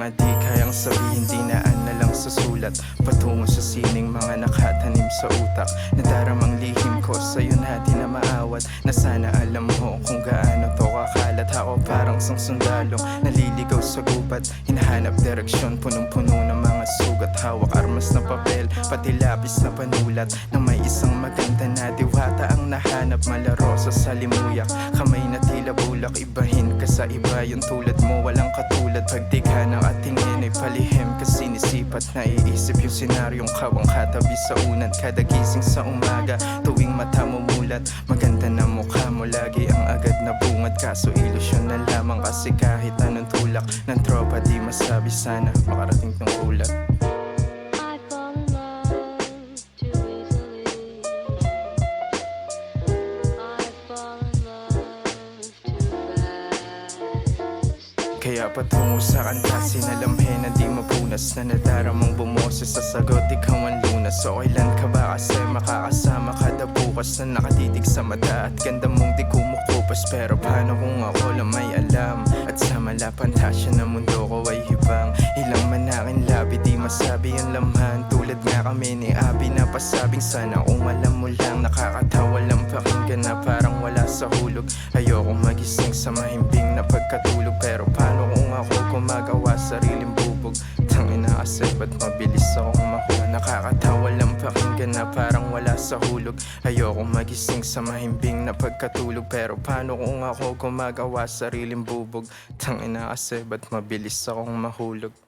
mga di kayang sabihin, di naan na lang sa sulat. Patungo sa sining mga nakatanim sa utak. Nadaramang lihim ko sa'yo na di na maawat. Na sana alam mo kung gaano to kakalat. Ako parang sang sundalong naliligaw sa gubat. Hinahanap direksyon, punong-puno ng mga sugat. Hawak armas na papel, pati lapis na panulat. Na may isang maganda na diwata ang nahanap. Malaro sa salimuyak, kamay na tila bulak. Ibahin ka sa iba, yung tulad mo walang katulad. Pagdika ng atingin ay palihim ka sinisipat. Naiisip yung senaryong kawang katabi sa unad. Kada gising sa umaga, tuwing mata mo mulat. Maganda na mukha mo, lagi ang agad na bungad. Kaso ilusyon na lamang kasi kahit anong tulak ng tropa di masabi, sana makarating tong ulat. Kaya patungo sa kanta, sinalamhin na di mapunas. Na nadaramang bumoses sa sagot, ikaw ang lunas. So kailan ka ba kasi makakasama kada bukas na nakatitig sa mata? At ganda mong di kumukupas, pero paano kung ako lang may alam? At sa malapantasya na mundo ko ay hibang. Ilang man aking labi, di masabi ang laman. Tulad nga kami ni Abby na pasabing sana kung alam mo lang. Nakakatawa lang pakinggan na parang wala sa hulog. Ayoko magising sa mahimbing na pagkatulog, pero paano kung ako gumagawa sariling bubog? Tangina kasi ba't mabilis akong mahula? Nakakatawa lang pakinggan na parang wala sa hulog. Ayoko magising sa mahimbing na pagkatulog, pero paano kung ako gumagawa sariling bubog? Tangina kasi ba't mabilis akong mahulog?